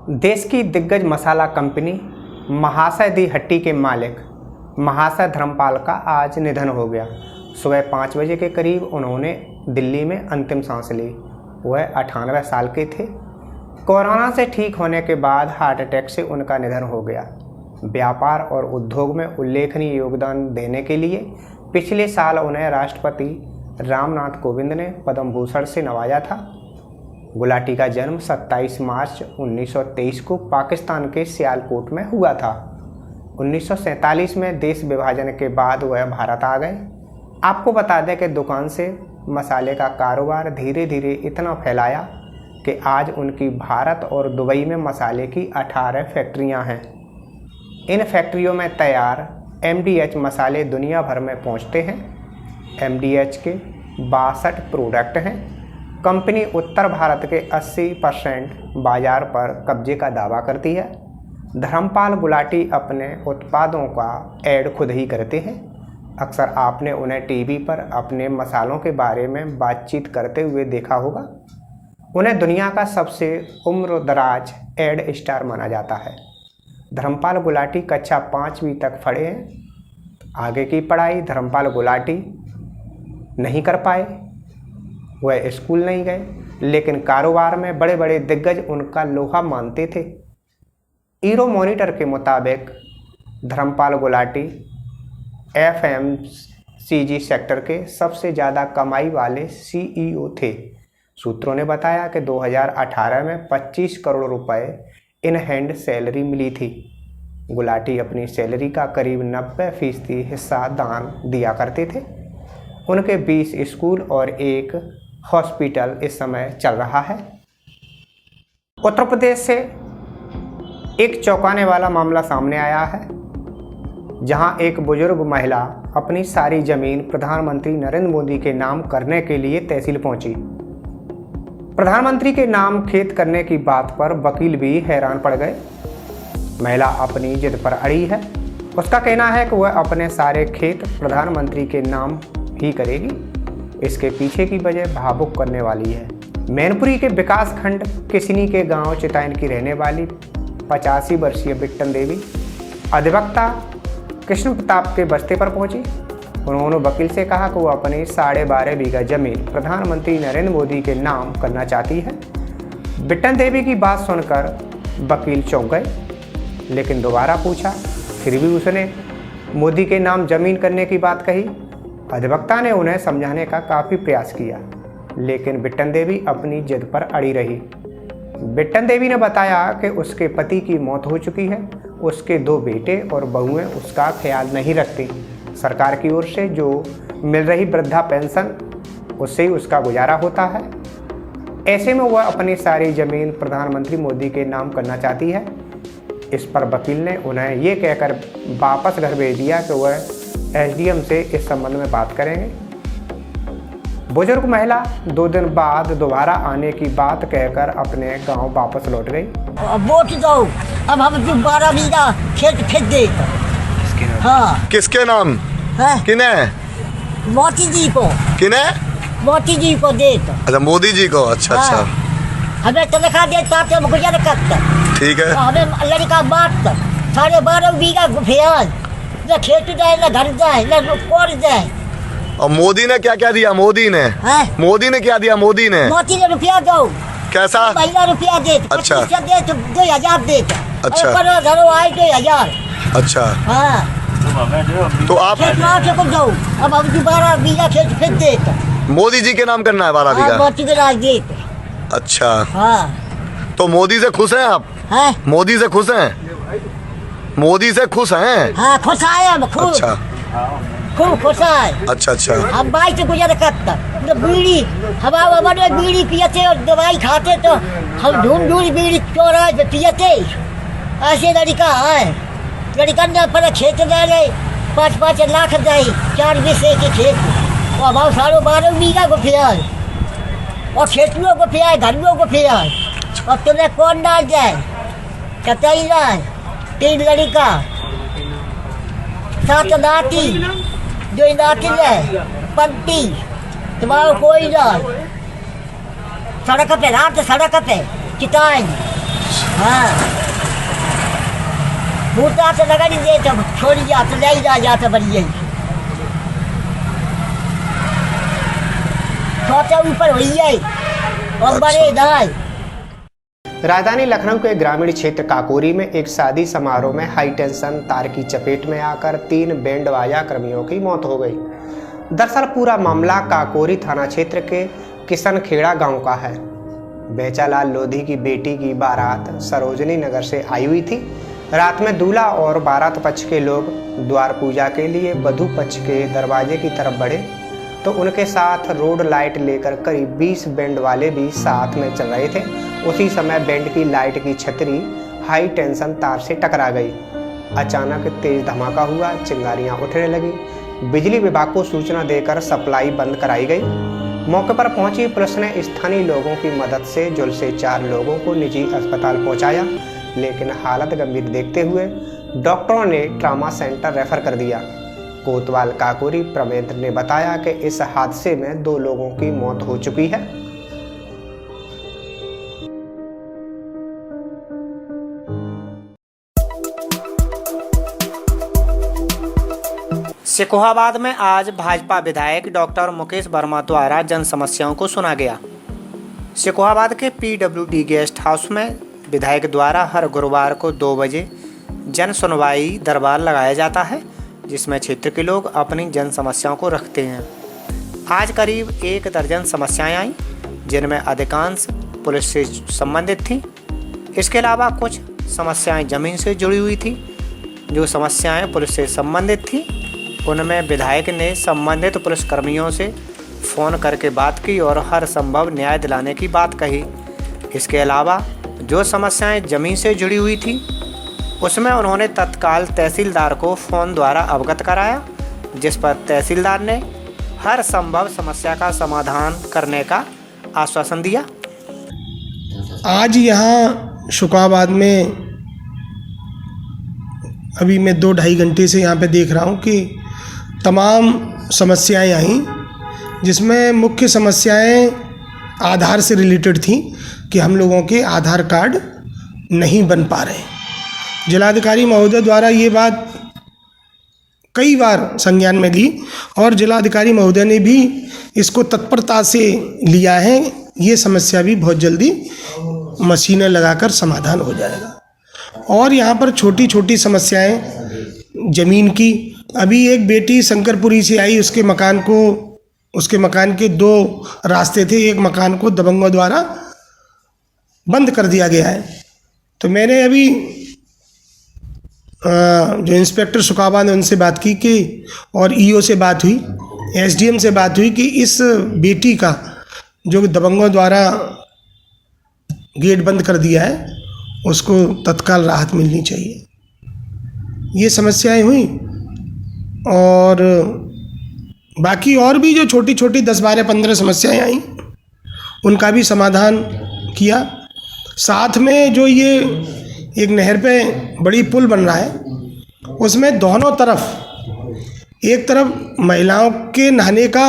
देश की दिग्गज मसाला कंपनी महाशय दी हट्टी के मालिक महाशय धर्मपाल का आज निधन हो गया। सुबह 5 बजे के करीब उन्होंने दिल्ली में अंतिम सांस ली। वह 98 साल के थे। कोरोना से ठीक होने के बाद हार्ट अटैक से उनका निधन हो गया। व्यापार और उद्योग में उल्लेखनीय योगदान देने के लिए पिछले साल उन्हें राष्ट्रपति रामनाथ कोविंद ने पद्म भूषण से नवाजा था। गुलाटी का जन्म 27 मार्च 1923 को पाकिस्तान के सियालकोट में हुआ था। 1947 में देश विभाजन के बाद वह भारत आ गए। आपको बता दें कि दुकान से मसाले का कारोबार धीरे धीरे इतना फैलाया कि आज उनकी भारत और दुबई में मसाले की 18 फैक्ट्रियां हैं। इन फैक्ट्रियों में तैयार MDH मसाले दुनिया भर में पहुंचते हैं। MDH के 62 प्रोडक्ट हैं। कंपनी उत्तर भारत के 80% बाजार पर कब्जे का दावा करती है। धर्मपाल गुलाटी अपने उत्पादों का ऐड खुद ही करते हैं। अक्सर आपने उन्हें टीवी पर अपने मसालों के बारे में बातचीत करते हुए देखा होगा। उन्हें दुनिया का सबसे उम्रदराज ऐड स्टार माना जाता है। धर्मपाल गुलाटी कक्षा 5वीं तक पढ़े हैं। आगे की पढ़ाई धर्मपाल गुलाटी नहीं कर पाए। वह स्कूल नहीं गए, लेकिन कारोबार में बड़े बड़े दिग्गज उनका लोहा मानते थे। ईरो मॉनिटर के मुताबिक धर्मपाल गुलाटी FMCG सेक्टर के सबसे ज़्यादा कमाई वाले CEO थे। सूत्रों ने बताया कि 2018 में 25 करोड़ रुपए इन हैंड सैलरी मिली थी। गुलाटी अपनी सैलरी का करीब 90% हिस्सा दान दिया करते थे। उनके 20 स्कूल और एक हॉस्पिटल इस समय चल रहा है। उत्तर प्रदेश से एक चौंकाने वाला मामला सामने आया है, जहां एक बुजुर्ग महिला अपनी सारी जमीन प्रधानमंत्री नरेंद्र मोदी के नाम करने के लिए तहसील पहुंची। प्रधानमंत्री के नाम खेत करने की बात पर वकील भी हैरान पड़ गए। महिला अपनी जिद पर अड़ी है। उसका कहना है कि वह अपने सारे खेत प्रधानमंत्री के नाम ही करेगी। इसके पीछे की वजह भावुक करने वाली है। मैनपुरी के विकास खंड किसनी के गांव चिताइन की रहने वाली 85 वर्षीय बिट्टन देवी अधिवक्ता कृष्ण प्रताप के बस्ते पर पहुंची। उन्होंने वकील से कहा कि वो अपनी 12.5 बीघा जमीन प्रधानमंत्री नरेंद्र मोदी के नाम करना चाहती है। बिट्टन देवी की बात सुनकर वकील चौंक गए, लेकिन दोबारा पूछा। फिर भी उसने मोदी के नाम जमीन करने की बात कही। अधिवक्ता ने उन्हें समझाने का काफ़ी प्रयास किया, लेकिन बिट्टन देवी अपनी जिद पर अड़ी रही। बिट्टन देवी ने बताया कि उसके पति की मौत हो चुकी है। उसके 2 बेटे और बहुएं उसका ख्याल नहीं रखती। सरकार की ओर से जो मिल रही वृद्धा पेंशन, उससे ही उसका गुजारा होता है। ऐसे में वह अपनी सारी ज़मीन प्रधानमंत्री मोदी के नाम करना चाहती है। इस पर वकील ने उन्हें ये कहकर वापस घर भेज दिया कि वह SDM से इस संबंध में बात करेंगे। बुजुर्ग महिला 2 दिन बाद दोबारा आने की बात कहकर अपने गांव वापस लौट गई। वोट दो, अब हम 12 बीघा खेत फेंक दे। हाँ, किसके नाम है? किने? मोदी जी को। किने? मोदी जी को दे। अच्छा, मोदी जी को। अच्छा हाँ। अच्छा, हमें तनख्वाह देता तो हम गुजर करते। ठीक है। हमें लड़का बात 12.5 बीघा फेल न खेत जाए, न घर जाए, न कोर जाए। और मोदी ने क्या क्या दिया? मोदी ने मोदी ने क्या दिया? मोदी ने रुपया दो। कैसा? महीना रुपया दे। अच्छा। दे तो 2000 दे। अच्छा। घरों आए 2000। अच्छा। हाँ, तो आप खेत मार को दो। अब हम 12 बीघा खेत फेंक दे। मोदी जी के नाम करना है 12 बीघा? मोदी के राज दे। अच्छा। हाँ। तो मोदी से खुश हैं आप? हैं? मोदी से खुश हैं? मोदी से खुश हैं? हाँ, खुश आए हम खूब। अच्छा, खूब खुश आए। अच्छा अच्छा। हम बाइक से गुजर करता तो बीड़ी हवा में बीड़ी पियते और दवाई खाते, तो हम ढूंढ बीड़ी चौराहे पे पियते। ऐसे लड़का है। लड़का ने पर खेत दे रहे 5-5 लाख दे 4 बीघे के खेत। और हम 12.5 बीघा को फिर और खेतियों को फिर घरों को फिर। और तुम्हें कौन डाल जाए? कतई जाए 3 लड़का 7 नाती, 2 नाती है पंती। तुम्हारा कोई ना सड़क पे रात सड़क पे चिताएं हाँ बूटा तो लगा नहीं दे तब छोड़ी जा तो ले जा बढ़िया छोटा ऊपर हुई है और बड़े दाई। राजधानी लखनऊ के ग्रामीण क्षेत्र काकोरी में एक शादी समारोह में हाई टेंशन तार की चपेट में आकर 3 बैंड बाजा कर्मियों की मौत हो गई। दरअसल पूरा मामला काकोरी थाना क्षेत्र के किशनखेड़ा गांव का है। बेचालाल लोधी की बेटी की बारात सरोजनी नगर से आई हुई थी। रात में दूल्हा और बारात पक्ष के लोग द्वार पूजा के लिए वधू पक्ष के दरवाजे की तरफ बढ़े तो उनके साथ रोड लाइट लेकर करीब 20 बैंड वाले भी साथ में चल रहे थे। उसी समय बैंड की लाइट की छतरी हाई टेंशन तार से टकरा गई। अचानक तेज धमाका हुआ, चिंगारियां उठने लगी। बिजली विभाग को सूचना देकर सप्लाई बंद कराई गई। मौके पर पहुंची पुलिस ने स्थानीय लोगों की मदद से झुलसे 4 लोगों को निजी अस्पताल पहुंचाया, लेकिन हालत गंभीर देखते हुए डॉक्टरों ने ट्रामा सेंटर रेफर कर दिया। कोतवाल काकोरी प्रवेंद्र ने बताया कि इस हादसे में 2 लोगों की मौत हो चुकी है। सिकोहाबाद में आज भाजपा विधायक डॉक्टर मुकेश वर्मा द्वारा जन समस्याओं को सुना गया। सिकोहाबाद के PWD गेस्ट हाउस में विधायक द्वारा हर गुरुवार को 2 बजे जन सुनवाई दरबार लगाया जाता है, जिसमें क्षेत्र के लोग अपनी जन समस्याओं को रखते हैं। आज करीब 1 दर्जन समस्याएं आईं, जिनमें अधिकांश पुलिस से संबंधित थी। इसके अलावा कुछ समस्याएं जमीन से जुड़ी हुई थी। जो समस्याएं पुलिस से संबंधित थी उनमें विधायक ने संबंधित पुलिसकर्मियों से फ़ोन करके बात की और हर संभव न्याय दिलाने की बात कही। इसके अलावा जो समस्याएं जमीन से जुड़ी हुई थी उसमें उन्होंने तत्काल तहसीलदार को फ़ोन द्वारा अवगत कराया, जिस पर तहसीलदार ने हर संभव समस्या का समाधान करने का आश्वासन दिया। आज यहाँ शुकाबाद में अभी मैं 2-2.5 घंटे से यहाँ पे देख रहा हूँ कि तमाम समस्याएं आई, जिसमें मुख्य समस्याएं आधार से रिलेटेड थी कि हम लोगों के आधार कार्ड नहीं बन पा रहे। जिलाधिकारी महोदय द्वारा ये बात कई बार संज्ञान में ली और जिलाधिकारी महोदय ने भी इसको तत्परता से लिया है। ये समस्या भी बहुत जल्दी मशीनें लगाकर समाधान हो जाएगा। और यहाँ पर छोटी छोटी समस्याएं ज़मीन की, अभी एक बेटी शंकरपुरी से आई, उसके मकान के 2 रास्ते थे, एक मकान को दबंगों द्वारा बंद कर दिया गया है। तो मैंने अभी जो इंस्पेक्टर शुकाबाद ने उनसे बात की कि और ईओ से बात हुई, एसडीएम से बात हुई कि इस बेटी का जो दबंगों द्वारा गेट बंद कर दिया है उसको तत्काल राहत मिलनी चाहिए। ये समस्याएं हुई और बाकी और भी जो छोटी छोटी 10, 12, 15 समस्याएं आई उनका भी समाधान किया। साथ में जो ये एक नहर पे बड़ी पुल बन रहा है उसमें दोनों तरफ, एक तरफ महिलाओं के नहाने का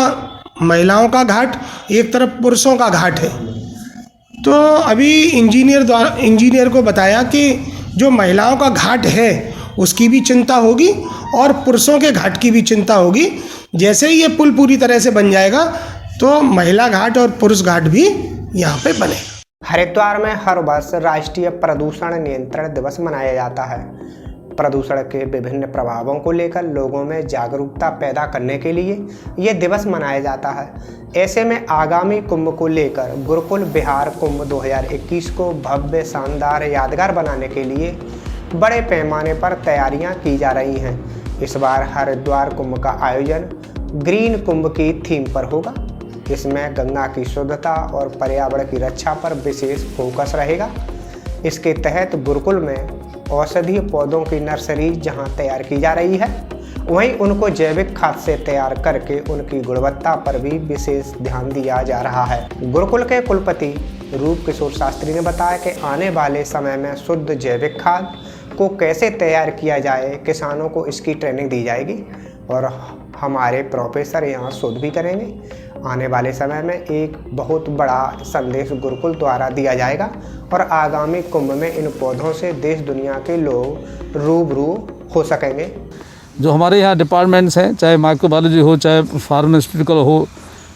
महिलाओं का घाट, एक तरफ पुरुषों का घाट है। तो अभी इंजीनियर को बताया कि जो महिलाओं का घाट है उसकी भी चिंता होगी और पुरुषों के घाट की भी चिंता होगी। जैसे ही ये पुल पूरी तरह से बन जाएगा तो महिला घाट और पुरुष घाट भी यहाँ पे बनेगा। हरिद्वार में हर वर्ष राष्ट्रीय प्रदूषण नियंत्रण दिवस मनाया जाता है। प्रदूषण के विभिन्न प्रभावों को लेकर लोगों में जागरूकता पैदा करने के लिए ये दिवस मनाया जाता है। ऐसे में आगामी कुंभ को लेकर गुरुकुल बिहार कुंभ 2021 को भव्य, शानदार, यादगार बनाने के लिए बड़े पैमाने पर तैयारियां की जा रही हैं। इस बार हरिद्वार कुंभ का आयोजन ग्रीन कुंभ की थीम पर होगा। इसमें गंगा की शुद्धता और पर्यावरण की रक्षा पर विशेष फोकस रहेगा। इसके तहत गुरुकुल में औषधीय पौधों की नर्सरी जहां तैयार की जा रही है, वहीं उनको जैविक खाद से तैयार करके उनकी गुणवत्ता पर भी विशेष ध्यान दिया जा रहा है। गुरुकुल के कुलपति रूप किशोर शास्त्री ने बताया कि आने वाले समय में शुद्ध जैविक खाद को कैसे तैयार किया जाए, किसानों को इसकी ट्रेनिंग दी जाएगी और हमारे प्रोफेसर यहाँ शोध भी करेंगे। आने वाले समय में एक बहुत बड़ा संदेश गुरुकुल द्वारा दिया जाएगा और आगामी कुंभ में इन पौधों से देश दुनिया के लोग रूबरू हो सकेंगे। जो हमारे यहाँ डिपार्टमेंट्स हैं, चाहे माइक्रोबायोलॉजी हो, चाहे फार्मास्यूटिकल हो,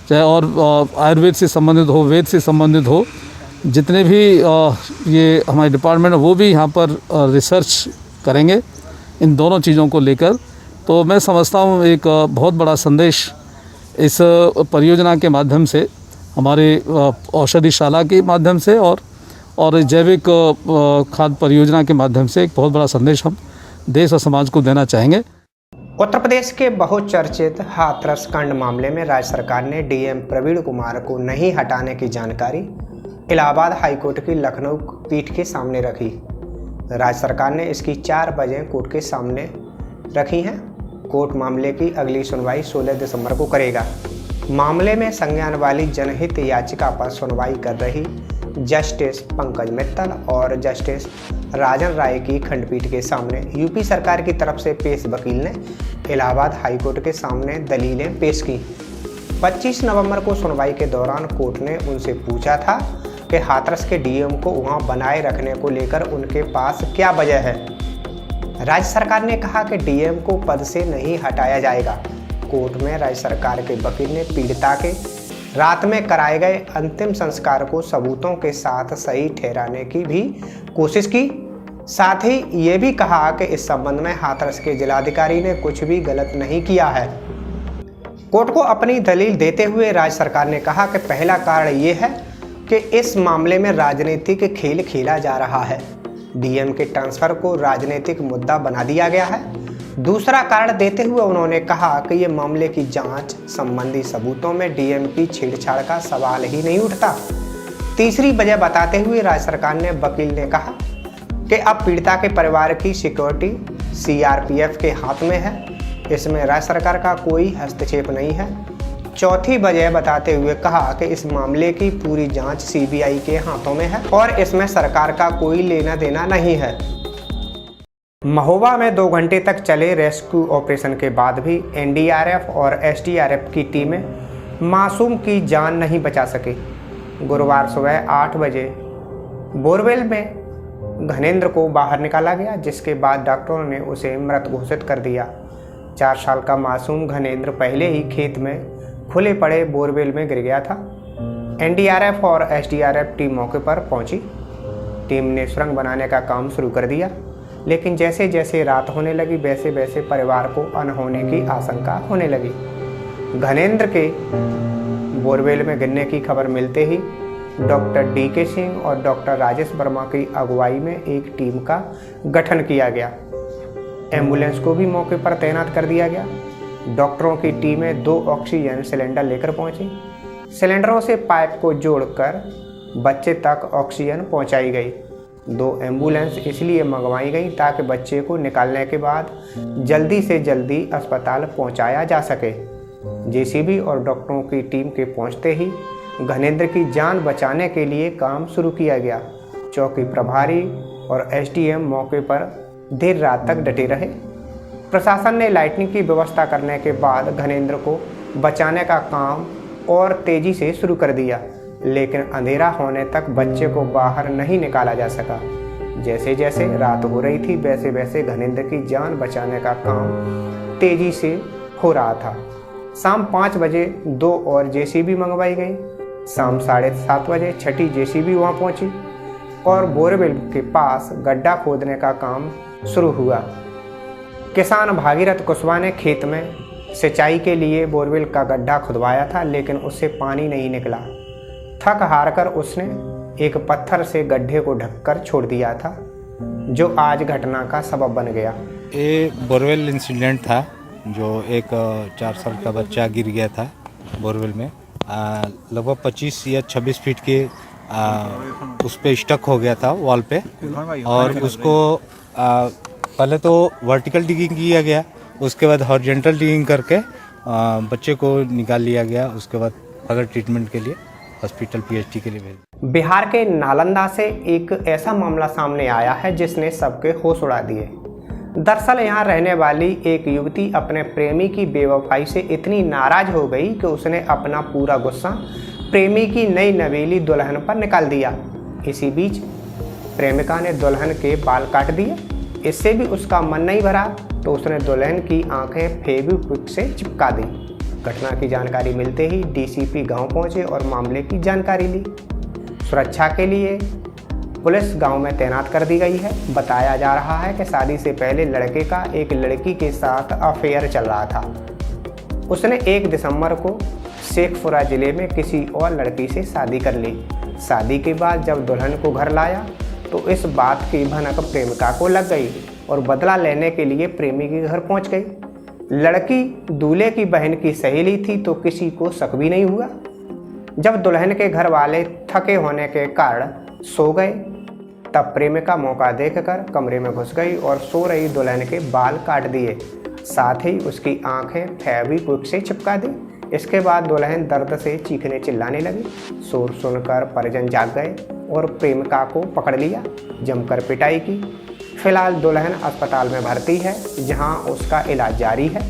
चाहे और आयुर्वेद से संबंधित हो, वेद से संबंधित हो, जितने भी ये हमारे डिपार्टमेंट वो भी यहाँ पर रिसर्च करेंगे इन दोनों चीज़ों को लेकर। तो मैं समझता हूँ एक बहुत बड़ा संदेश इस परियोजना के माध्यम से, हमारे औषधिशाला के माध्यम से और जैविक खाद्य परियोजना के माध्यम से एक बहुत बड़ा संदेश हम देश और समाज को देना चाहेंगे। उत्तर प्रदेश के बहुचर्चित हाथरस कांड मामले में राज्य सरकार ने डीएम प्रवीण कुमार को नहीं हटाने की जानकारी इलाहाबाद हाईकोर्ट की लखनऊ पीठ के सामने रखी। राज्य सरकार ने इसकी 4 वजह कोर्ट के सामने रखी हैं। कोर्ट मामले की अगली सुनवाई 16 दिसंबर को करेगा। मामले में संज्ञान वाली जनहित याचिका पर सुनवाई कर रही जस्टिस पंकज मित्तल और जस्टिस राजन राय की खंडपीठ के सामने यूपी सरकार की तरफ से पेश वकील ने इलाहाबाद हाईकोर्ट के सामने दलीलें पेश की। 25 नवंबर को सुनवाई के दौरान कोर्ट ने उनसे पूछा था कि हाथरस के डीएम को वहां बनाए रखने को लेकर उनके पास क्या वजह है। राज्य सरकार ने कहा कि डीएम को पद से नहीं हटाया जाएगा। कोर्ट में राज्य सरकार के वकील ने पीड़िता के रात में कराए गए अंतिम संस्कार को सबूतों के साथ सही ठहराने की भी कोशिश की। साथ ही ये भी कहा कि इस संबंध में हाथरस के जिलाधिकारी ने कुछ भी गलत नहीं किया है। कोर्ट को अपनी दलील देते हुए राज्य सरकार ने कहा कि पहला कारण ये है कि इस मामले में राजनीतिक खेल खेला जा रहा है। डीएम के ट्रांसफर को राजनीतिक मुद्दा बना दिया गया है। दूसरा कारण देते हुए उन्होंने कहा कि ये मामले की जांच संबंधी सबूतों में डीएम की छेड़छाड़ का सवाल ही नहीं उठता। तीसरी वजह बताते हुए राज्य सरकार ने वकील ने कहा कि अब पीड़िता के परिवार की सिक्योरिटी सीआरपीएफ के हाथ में है, इसमें राज्य सरकार का कोई हस्तक्षेप नहीं है। चौथी वजह बताते हुए कहा कि इस मामले की पूरी जांच सीबीआई के हाथों में है और इसमें सरकार का कोई लेना देना नहीं है। महोबा में 2 घंटे तक चले रेस्क्यू ऑपरेशन के बाद भी एनडीआरएफ और एसडीआरएफ की टीमें मासूम की जान नहीं बचा सकी। गुरुवार सुबह 8 बजे बोरवेल में घनेंद्र को बाहर निकाला गया, जिसके बाद डॉक्टरों ने उसे मृत घोषित कर दिया। 4 साल का मासूम घनेंद्र पहले ही खेत में खुले पड़े बोरवेल में गिर गया था। एनडीआरएफ और एसडीआरएफ टीम मौके पर पहुंची। टीम ने सुरंग बनाने का काम शुरू कर दिया, लेकिन जैसे जैसे रात होने लगी वैसे वैसे परिवार को अनहोनी की आशंका होने लगी। घनेंद्र के बोरवेल में गिरने की खबर मिलते ही डॉक्टर डीके सिंह और डॉक्टर राजेश वर्मा की अगुवाई में एक टीम का गठन किया गया। एम्बुलेंस को भी मौके पर तैनात कर दिया गया। डॉक्टरों की टीमें 2 ऑक्सीजन सिलेंडर लेकर पहुंची। सिलेंडरों से पाइप को जोड़कर बच्चे तक ऑक्सीजन पहुंचाई गई। 2 एम्बुलेंस इसलिए मंगवाई गई ताकि बच्चे को निकालने के बाद जल्दी से जल्दी अस्पताल पहुंचाया जा सके। जेसीबी और डॉक्टरों की टीम के पहुंचते ही घनेंद्र की जान बचाने के लिए काम शुरू किया गया। चौकी प्रभारी और एसडीएम मौके पर देर रात तक डटे रहे। प्रशासन ने लाइटिंग की व्यवस्था करने के बाद घनेंद्र को बचाने का काम और तेजी से शुरू कर दिया, लेकिन अंधेरा होने तक बच्चे को बाहर नहीं निकाला जा सका। जैसे जैसे रात हो रही थी वैसे वैसे घनेंद्र की जान बचाने का काम तेजी से हो रहा था। शाम 5 बजे 2 और जेसीबी मंगवाई गई। शाम 7:30 बजे 6ठी जेसीबी वहां पहुंची और बोरवेल के पास गड्ढा खोदने का काम शुरू हुआ। किसान भागीरथ कुशवाहा ने खेत में सिंचाई के लिए बोरवेल का गड्ढा खुदवाया था, लेकिन उससे पानी नहीं निकला। थक हार कर उसने एक पत्थर से गड्ढे को ढककर छोड़ दिया था, जो आज घटना का सबब बन गया। ये बोरवेल इंसिडेंट था, जो एक 4 साल का बच्चा गिर गया था बोरवेल में। लगभग 25 या 26 फीट के उस पर स्टक हो गया था वॉल पे, और उसको पहले तो वर्टिकल डिगिंग किया गया, उसके बाद हॉरिजॉन्टल डिगिंग करके बच्चे को निकाल लिया गया। उसके बाद अगर ट्रीटमेंट के लिए हॉस्पिटल पीएचडी के लिए भेज। बिहार के नालंदा से एक ऐसा मामला सामने आया है जिसने सबके होश उड़ा दिए। दरअसल यहाँ रहने वाली एक युवती अपने प्रेमी की बेवफाई से इतनी नाराज हो गई कि उसने अपना पूरा गुस्सा प्रेमी की नई नवेली दुल्हन पर निकाल दिया। इसी बीच प्रेमिका ने दुल्हन के बाल काट दिए। इससे भी उसका मन नहीं भरा तो उसने दुल्हन की आंखें फेविक्विक से चिपका दी। घटना की जानकारी मिलते ही डीसीपी गांव पहुंचे और मामले की जानकारी ली। सुरक्षा के लिए पुलिस गांव में तैनात कर दी गई है। बताया जा रहा है कि शादी से पहले लड़के का एक लड़की के साथ अफेयर चल रहा था। उसने 1 दिसंबर को शेखपुरा जिले में किसी और लड़की से शादी कर ली। शादी के बाद जब दुल्हन को घर लाया तो इस बात की भनक प्रेमिका को लग गई और बदला लेने के लिए प्रेमी के घर पहुंच गई। लड़की दूल्हे की बहन की सहेली थी तो किसी को शक भी नहीं हुआ। जब दुल्हन के घर वाले थके होने के कारण सो गए तब प्रेमिका मौका देखकर कमरे में घुस गई और सो रही दुल्हन के बाल काट दिए। साथ ही उसकी आंखें फेविक्विक से चिपका दी। इसके बाद दुल्हन दर्द से चीखने चिल्लाने लगी। शोर सुनकर परिजन जाग गए और प्रेमिका को पकड़ लिया, जमकर पिटाई की। फिलहाल दुल्हन अस्पताल में भर्ती है जहां उसका इलाज जारी है।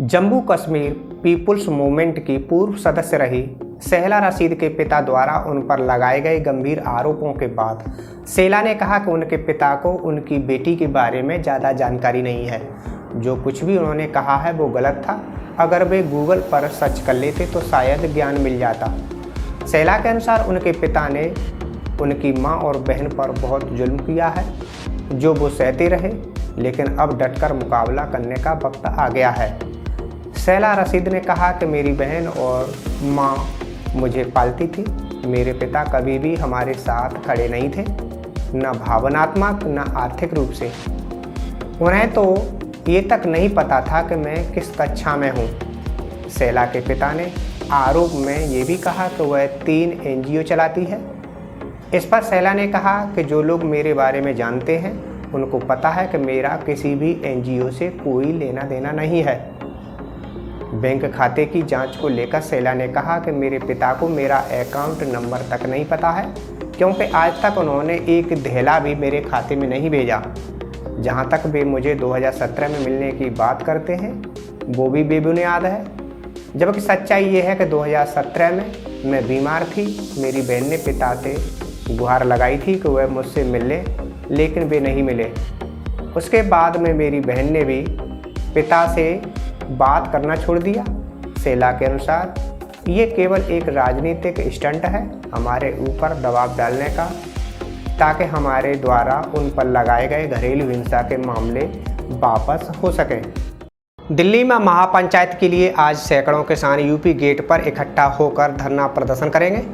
जम्मू कश्मीर पीपुल्स मूवमेंट की पूर्व सदस्य रही सेहला रशीद के पिता द्वारा उन पर लगाए गए गंभीर आरोपों के बाद सेला ने कहा कि उनके पिता को उनकी बेटी के बारे में ज़्यादा जानकारी नहीं है। जो कुछ भी उन्होंने कहा है वो गलत था। अगर वे गूगल पर सर्च कर लेते तो शायद ज्ञान मिल जाता। सेला के अनुसार उनके पिता ने उनकी मां और बहन पर बहुत जुल्म किया है जो वो सहते रहे, लेकिन अब डटकर मुकाबला करने का वक्त आ गया है। सेला रशीद ने कहा कि मेरी बहन और मां मुझे पालती थी। मेरे पिता कभी भी हमारे साथ खड़े नहीं थे, न भावनात्मक न आर्थिक रूप से। उन्हें तो ये तक नहीं पता था कि मैं किस कक्षा में हूँ। सेला के पिता ने आरोप में ये भी कहा कि वह 3 NGO चलाती है। इस पर सेला ने कहा कि जो लोग मेरे बारे में जानते हैं उनको पता है कि मेरा किसी भी NGO से कोई लेना देना नहीं है। बैंक खाते की जांच को लेकर सेला ने कहा कि मेरे पिता को मेरा अकाउंट नंबर तक नहीं पता है, क्योंकि आज तक उन्होंने एक धेला भी मेरे खाते में नहीं भेजा। जहां तक वे मुझे 2017 में मिलने की बात करते हैं वो भी बेबुनियाद है, जबकि सच्चाई ये है कि 2017 में मैं बीमार थी। मेरी बहन ने पिता से गुहार लगाई थी कि वह मुझसे मिले, लेकिन वे नहीं मिले। उसके बाद में मेरी बहन ने भी पिता से बात करना छोड़ दिया। सेला के अनुसार ये केवल एक राजनीतिक स्टंट है हमारे ऊपर दबाव डालने का, ताकि हमारे द्वारा उन पर लगाए गए घरेलू हिंसा के मामले वापस हो सकें। दिल्ली में महापंचायत के लिए आज सैकड़ों किसान यूपी गेट पर इकट्ठा होकर धरना प्रदर्शन करेंगे।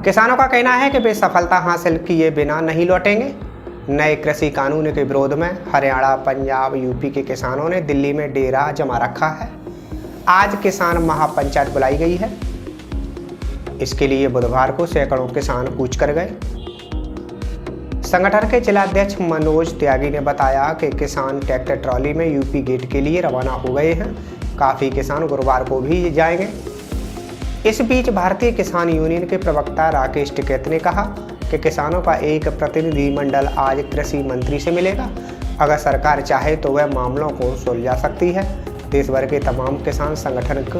किसानों का कहना है कि वे सफलता हासिल किए बिना नहीं लौटेंगे। नए कृषि कानून के विरोध में हरियाणा, पंजाब, यूपी के किसानों ने दिल्ली में डेरा जमा रखा है। आज किसान महापंचायत बुलाई गई है। इसके लिए बुधवार को सैकड़ों किसान कूच कर गए। संगठन के जिलाध्यक्ष मनोज त्यागी ने बताया कि किसान ट्रैक्टर ट्रॉली में यूपी गेट के लिए रवाना हो गए हैं। काफ़ी किसान गुरुवार को भी जाएंगे। इस बीच भारतीय किसान यूनियन के प्रवक्ता राकेश टिकैत ने कहा कि किसानों का एक प्रतिनिधिमंडल आज कृषि मंत्री से मिलेगा। अगर सरकार चाहे तो वह मामलों को सुलझा सकती है। देश भर के तमाम किसान संगठन को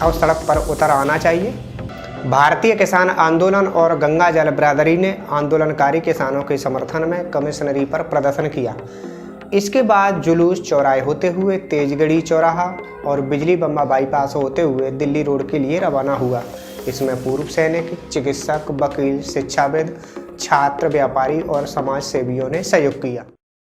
अब सड़क पर उतर आना चाहिए। भारतीय किसान आंदोलन और गंगा जल बिरादरी ने आंदोलनकारी किसानों के समर्थन में कमिश्नरी पर प्रदर्शन किया। इसके बाद जुलूस चौराहे होते हुए तेजगढ़ी चौराहा और बिजली बम्बा बाईपास होते हुए दिल्ली रोड के लिए रवाना हुआ। इसमें पूर्व सैनिक, चिकित्सक, वकील, शिक्षाविद, छात्र, व्यापारी और समाज सेवियों ने सहयोग किया।